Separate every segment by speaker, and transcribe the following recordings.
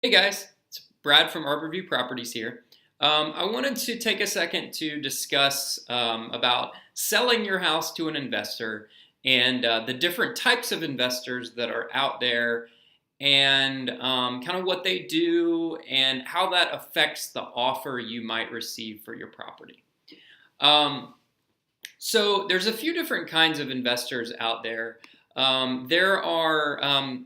Speaker 1: Hey guys, it's Brad from Arbor View Properties here. I wanted to take a second to discuss about selling your house to an investor and the different types of investors that are out there and kind of what they do and how that affects the offer you might receive for your property. Um, so there's a few different kinds of investors out there. There are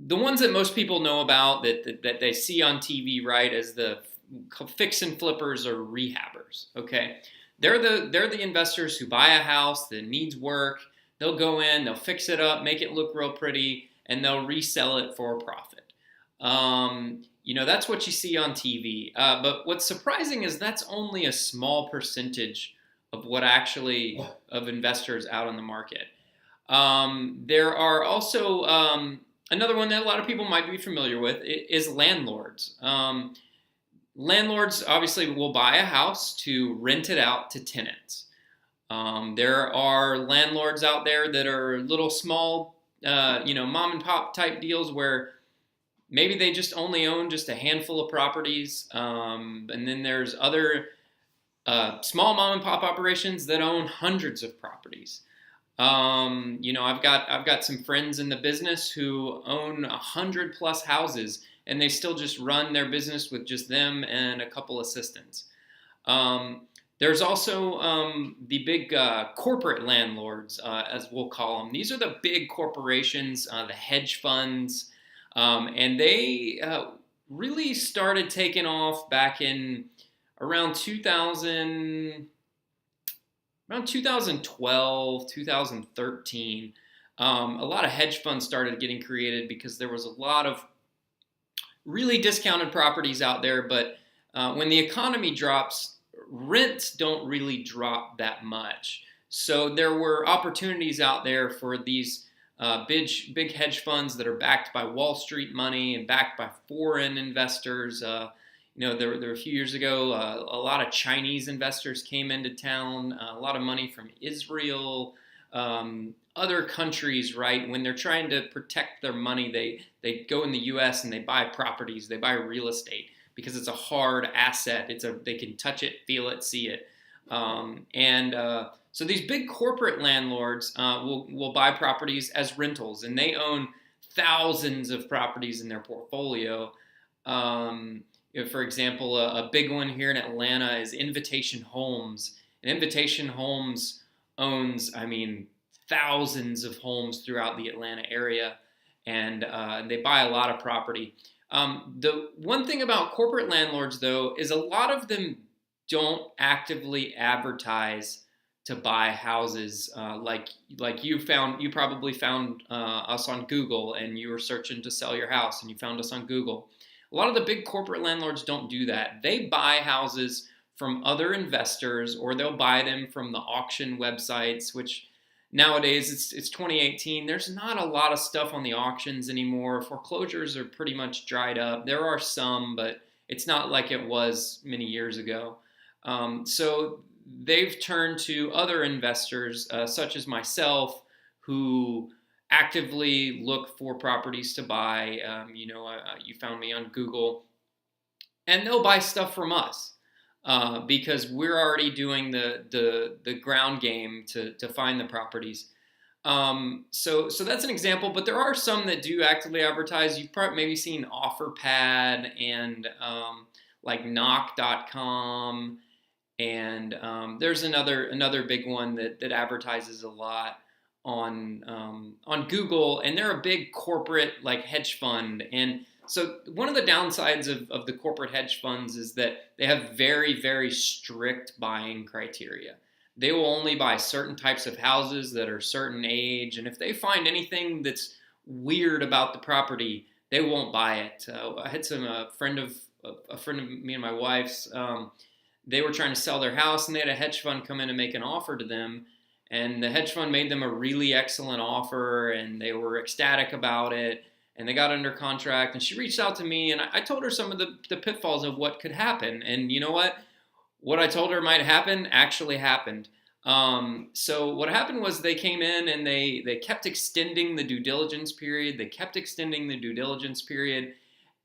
Speaker 1: the ones that most people know about that they see on TV, right, as the fix and flippers or rehabbers. Okay, they're the investors who buy a house that needs work. They'll go in, they'll fix it up, make it look real pretty, and they'll resell it for a profit. That's what you see on TV. But what's surprising is that's only a small percentage of what actually of investors out on the market. There are also another one that a lot of people might be familiar with is landlords. Landlords obviously will buy a house to rent it out to tenants. There are landlords out there that are little small, mom and pop type deals where maybe they just only own just a handful of properties. And then there's other small mom and pop operations that own hundreds of properties. I've got some friends in the business who own 100+ houses, and they still just run their business with just them and a couple assistants. There's also the big corporate landlords, as we'll call them. These are the big corporations, the hedge funds, and they really started taking off back in around 2012, 2013. A lot of hedge funds started getting created because there was a lot of really discounted properties out there. But when the economy drops, rents don't really drop that much. So there were opportunities out there for these big hedge funds that are backed by Wall Street money and backed by foreign investors. There were a few years ago, a lot of Chinese investors came into town, a lot of money from Israel, other countries, right? When they're trying to protect their money, they go in the U.S. and they buy properties, they buy real estate because it's a hard asset. They can touch it, feel it, see it. So these big corporate landlords will buy properties as rentals, and they own thousands of properties in their portfolio. For example, a big one here in Atlanta is Invitation Homes. And Invitation Homes owns, thousands of homes throughout the Atlanta area, and they buy a lot of property. The one thing about corporate landlords, though, is a lot of them don't actively advertise to buy houses like you probably found us on Google, and you were searching to sell your house and you found us on Google. A lot of the big corporate landlords don't do that. They buy houses from other investors, or they'll buy them from the auction websites, which nowadays it's 2018. There's not a lot of stuff on the auctions anymore. Foreclosures are pretty much dried up. There are some, but it's not like it was many years ago. So they've turned to other investors, such as myself, who actively look for properties to buy. You found me on Google, and they'll buy stuff from us because we're already doing the ground game to find the properties. So that's an example, but there are some that do actively advertise. You've probably maybe seen OfferPad and like Knock.com, and there's another big one that advertises a lot on Google, and they're a big corporate like hedge fund. And so one of the downsides of the corporate hedge funds is that they have very, very strict buying criteria. They will only buy certain types of houses that are certain age, and if they find anything that's weird about the property, they won't buy it. I had a friend of me and my wife's. They were trying to sell their house, and they had a hedge fund come in and make an offer to them. And the hedge fund made them a really excellent offer, and they were ecstatic about it, and they got under contract. And she reached out to me, and I told her some of the pitfalls of what could happen. And you know what? What I told her might happen actually happened. So what happened was they came in and they kept extending the due diligence period. They kept extending the due diligence period.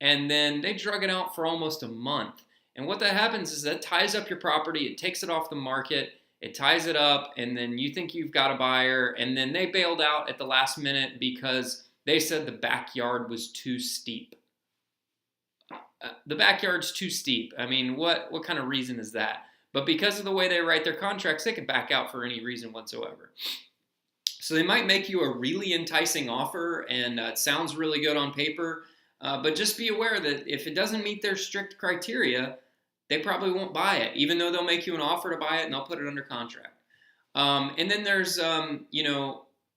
Speaker 1: and then they drug it out for almost a month. And what that happens is that ties up your property, it takes it off the market, it ties it up, and then you think you've got a buyer, and then they bailed out at the last minute because they said the backyard was too steep. The backyard's too steep. I mean, what kind of reason is that? But because of the way they write their contracts, they can back out for any reason whatsoever. So they might make you a really enticing offer, and it sounds really good on paper, but just be aware that if it doesn't meet their strict criteria, they probably won't buy it, even though they'll make you an offer to buy it and they'll put it under contract. And then there's,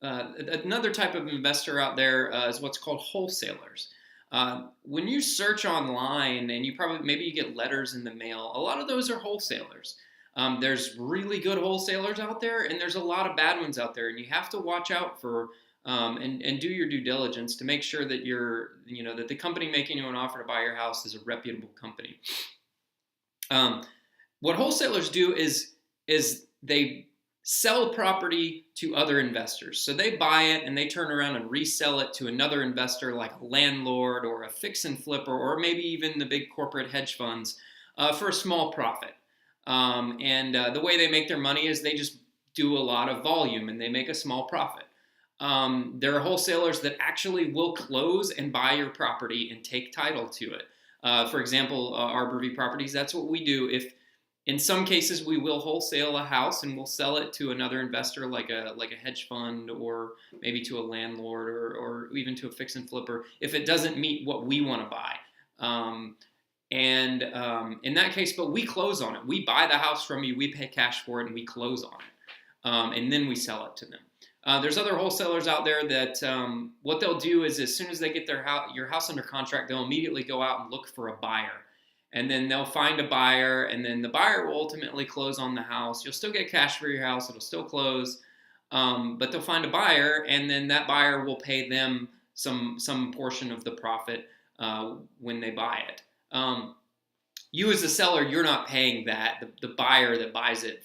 Speaker 1: another type of investor out there is what's called wholesalers. When you search online, and maybe you get letters in the mail, a lot of those are wholesalers. There's really good wholesalers out there, and there's a lot of bad ones out there, and you have to watch out for and do your due diligence to make sure that that the company making you an offer to buy your house is a reputable company. What wholesalers do is they sell property to other investors. So they buy it and they turn around and resell it to another investor, like a landlord or a fix and flipper, or maybe even the big corporate hedge funds, for a small profit. The way they make their money is they just do a lot of volume and they make a small profit. There are wholesalers that actually will close and buy your property and take title to it. For example, Arbor View Properties, that's what we do. If in some cases we will wholesale a house and we'll sell it to another investor, like a hedge fund, or maybe to a landlord, or even to a fix and flipper, if it doesn't meet what we want to buy. In that case, but we close on it. We buy the house from you, we pay cash for it, and we close on it. And then we sell it to them. There's other wholesalers out there that what they'll do is, as soon as they get your house under contract, they'll immediately go out and look for a buyer. And then they'll find a buyer, and then the buyer will ultimately close on the house. You'll still get cash for your house. It'll still close. But they'll find a buyer, and then that buyer will pay them some portion of the profit when they buy it. You as a seller, you're not paying that. The buyer that buys it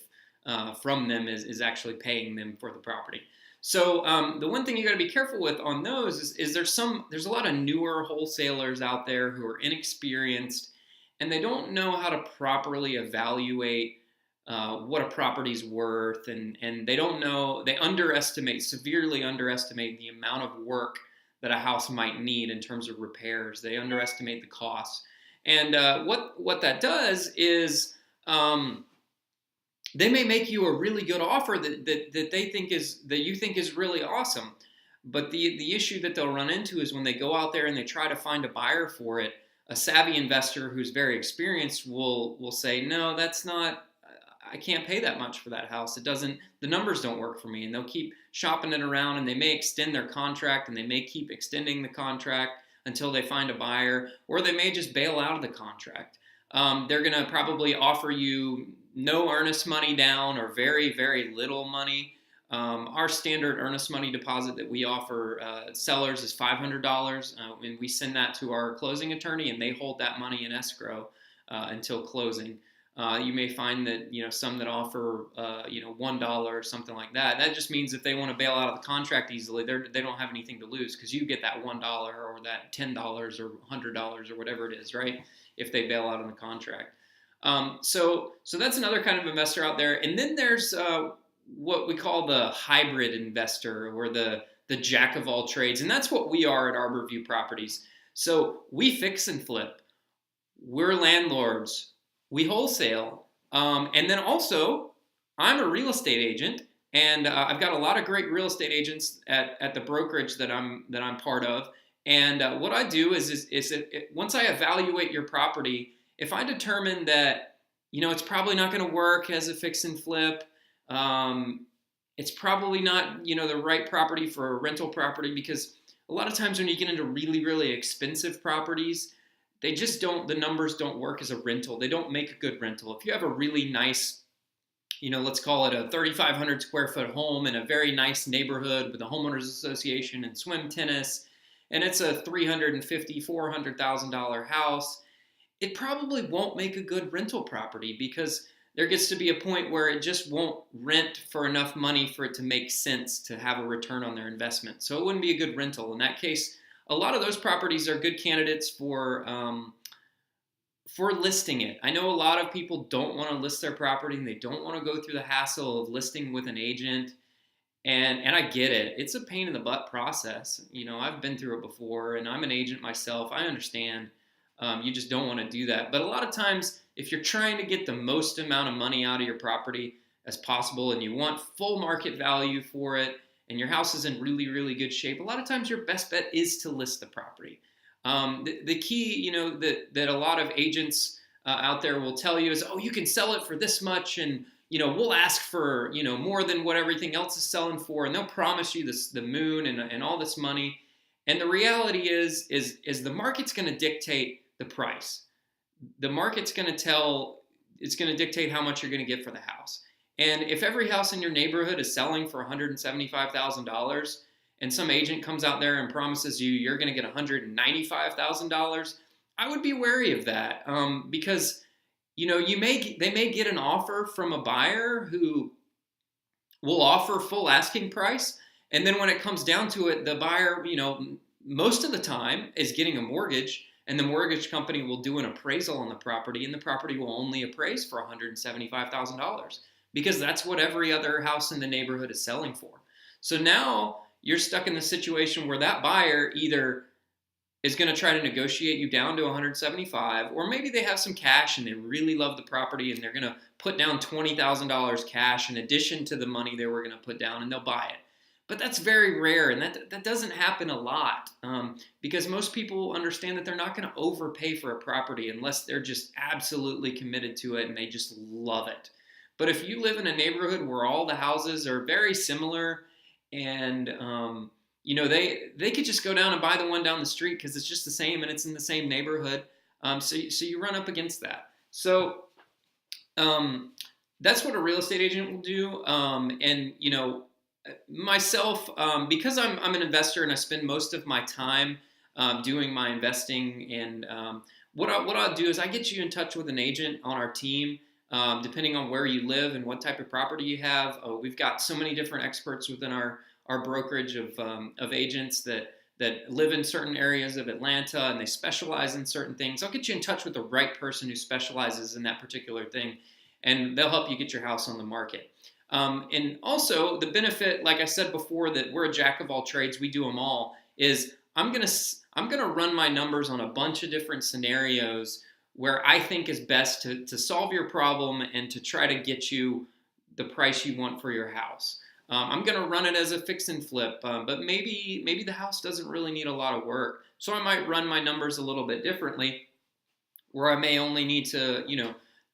Speaker 1: from them is actually paying them for the property. So the one thing you got to be careful with on those is there's a lot of newer wholesalers out there who are inexperienced, and they don't know how to properly evaluate what a property's worth, and they don't know, they severely underestimate the amount of work that a house might need in terms of repairs. They underestimate the costs. And what that does is they may make you a really good offer that you think is really awesome. But the issue that they'll run into is when they go out there and they try to find a buyer for it, a savvy investor who's very experienced will say, no, that's not, I can't pay that much for that house. The numbers don't work for me. And they'll keep shopping it around, and they may extend their contract, and they may keep extending the contract until they find a buyer, or they may just bail out of the contract. They're going to probably offer you no earnest money down, or very, very little money. Our standard earnest money deposit that we offer sellers is $500, and we send that to our closing attorney, and they hold that money in escrow until closing. You may find that some that offer $1 or something like that. That just means if they want to bail out of the contract easily, they don't have anything to lose, because you get that $1 or that $10 or $100 or whatever it is, right? If they bail out on the contract. So that's another kind of investor out there. And then there's what we call the hybrid investor, or the jack of all trades, and that's what we are at Arbor View Properties. So we fix and flip. We're landlords. We wholesale, and then also I'm a real estate agent, and I've got a lot of great real estate agents at the brokerage that I'm part of. And what I do is once I evaluate your property, if I determine that it's probably not going to work as a fix and flip, it's probably not the right property for a rental property, because a lot of times when you get into really, really expensive properties, the numbers don't work as a rental. They don't make a good rental. If you have a really nice, let's call it a 3,500 square foot home in a very nice neighborhood with a homeowners association and swim tennis, and it's a $350,000, $400,000 house, it probably won't make a good rental property, because there gets to be a point where it just won't rent for enough money for it to make sense to have a return on their investment. So it wouldn't be a good rental. In that case, a lot of those properties are good candidates for listing it. I know a lot of people don't want to list their property and they don't want to go through the hassle of listing with an agent. And I get it. It's a pain in the butt process. I've been through it before, and I'm an agent myself. I understand. You just don't want to do that. But a lot of times, if you're trying to get the most amount of money out of your property as possible, and you want full market value for it, and your house is in really, really good shape, a lot of times your best bet is to list the property. The key, that a lot of agents out there will tell you is, oh, you can sell it for this much, and we'll ask for more than what everything else is selling for, and they'll promise you the moon and all this money. And the reality is the market's going to dictate the price. The market's going to dictate how much you're going to get for the house. And if every house in your neighborhood is selling for $175,000, and some agent comes out there and promises you're going to get $195,000, I would be wary of that, because they may get an offer from a buyer who will offer full asking price, and then when it comes down to it, the buyer, most of the time is getting a mortgage, and the mortgage company will do an appraisal on the property, and the property will only appraise for $175,000 because that's what every other house in the neighborhood is selling for. So now you're stuck in the situation where that buyer either is going to try to negotiate you down to 175, or maybe they have some cash and they really love the property and they're going to put down $20,000 cash in addition to the money they were going to put down, and they'll buy it. But that's very rare, and that doesn't happen a lot, because most people understand that they're not going to overpay for a property unless they're just absolutely committed to it and they just love it. But if you live in a neighborhood where all the houses are very similar, and they could just go down and buy the one down the street because it's just the same and it's in the same neighborhood. So you run up against that. So that's what a real estate agent will do. And myself, because I'm an investor and I spend most of my time doing my investing, and what I'll do is I get you in touch with an agent on our team. Depending on where you live and what type of property you have. We've got so many different experts within our brokerage of agents that live in certain areas of Atlanta, and they specialize in certain things. I'll get you in touch with the right person who specializes in that particular thing, and they'll help you get your house on the market. And also the benefit, like I said before, that we're a jack of all trades, we do them all, is I'm gonna run my numbers on a bunch of different scenarios where I think is best to solve your problem and to try to get you the price you want for your house. I'm going to run it as a fix and flip, but maybe the house doesn't really need a lot of work. So I might run my numbers a little bit differently, where I may only need to,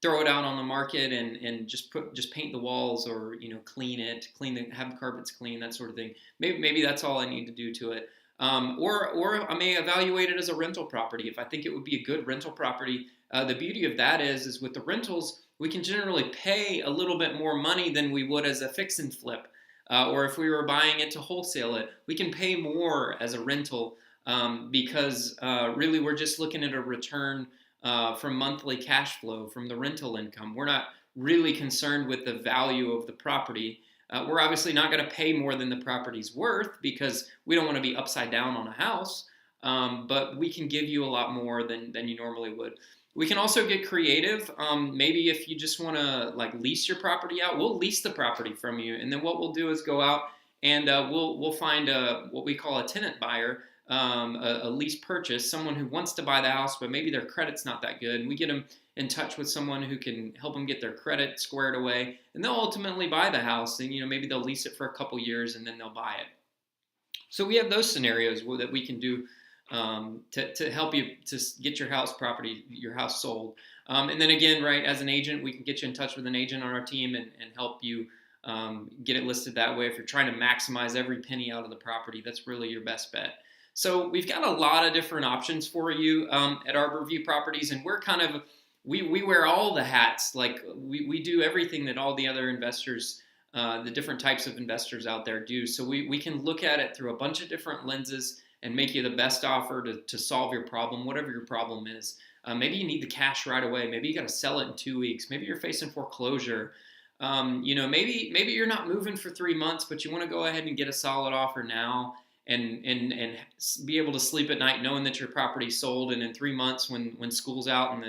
Speaker 1: throw it out on the market and just paint the walls, or, clean it, have the carpets clean, that sort of thing. Maybe that's all I need to do to it. Or I may evaluate it as a rental property if I think it would be a good rental property. The beauty of that is with the rentals, we can generally pay a little bit more money than we would as a fix and flip. Or if we were buying it to wholesale it, we can pay more as a rental, because really we're just looking at a return from monthly cash flow from the rental income. We're not really concerned with the value of the property. We're obviously not going to pay more than the property's worth because we don't want to be upside down on a house, but we can give you a lot more than you normally would. We can also get creative. Maybe if you just want to lease your property out, we'll lease the property from you, and then what we'll do is go out and we'll find what we call a tenant buyer, a lease purchase, someone who wants to buy the house, but maybe their credit's not that good, and we get them in touch with someone who can help them get their credit squared away, and they'll ultimately buy the house, and maybe they'll lease it for a couple years and then they'll buy it. So we have those scenarios that we can do to help you to get your house sold. And then again, right, as an agent, we can get you in touch with an agent on our team and help you get it listed that way. If you're trying to maximize every penny out of the property, that's really your best bet. So we've got a lot of different options for you at Arbor View Properties, and we're we wear all the hats. We do everything that all the other investors, the different types of investors out there do. So we can look at it through a bunch of different lenses and make you the best offer to solve your problem, whatever your problem is. Maybe you need the cash right away. Maybe you got to sell it in 2 weeks. Maybe you're facing foreclosure. Maybe you're not moving for 3 months, but you want to go ahead and get a solid offer now and be able to sleep at night knowing that your property's sold, and in 3 months when school's out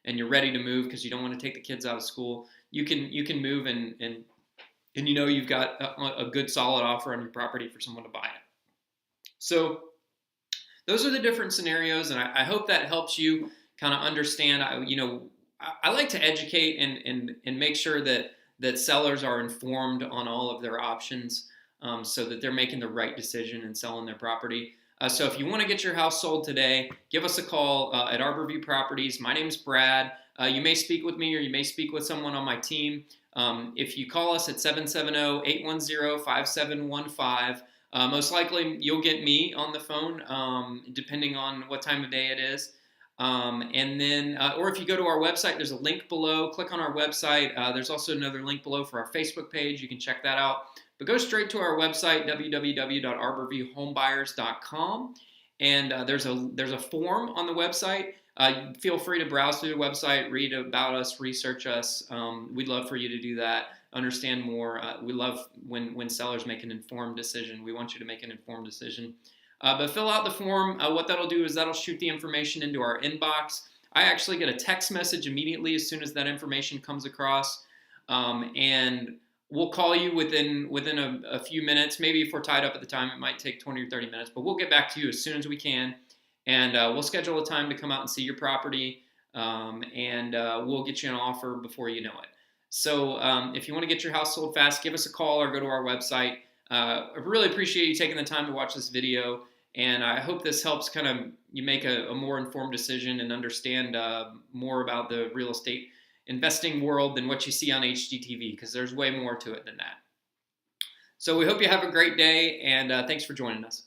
Speaker 1: and you're ready to move because you don't want to take the kids out of school, you can move and you know you've got a good solid offer on your property for someone to buy it. So those are the different scenarios, and I hope that helps you kind of understand. I like to educate and make sure that sellers are informed on all of their options, so that they're making the right decision and selling their property. So if you want to get your house sold today, give us a call at Arbor View Properties. My name's Brad. You may speak with me or you may speak with someone on my team. If you call us at 770-810-5715, most likely you'll get me on the phone, depending on what time of day it is. And then, or if you go to our website, there's a link below. Click on our website. There's also another link below for our Facebook page. You can check that out. But go straight to our website, www.arborviewhomebuyers.com. And there's a form on the website. Feel free to browse through the website, read about us, research us. We'd love for you to do that, understand more. We love when sellers make an informed decision. We want you to make an informed decision. But fill out the form. What that'll do is that'll shoot the information into our inbox. I actually get a text message immediately as soon as that information comes across. And we'll call you within a few minutes. Maybe if we're tied up at the time, it might take 20 or 30 minutes. But we'll get back to you as soon as we can. And we'll schedule a time to come out and see your property. And we'll get you an offer before you know it. So if you want to get your house sold fast, give us a call or go to our website. I really appreciate you taking the time to watch this video, and I hope this helps kind of you make a more informed decision and understand more about the real estate investing world than what you see on HGTV, because there's way more to it than that. So we hope you have a great day, and thanks for joining us.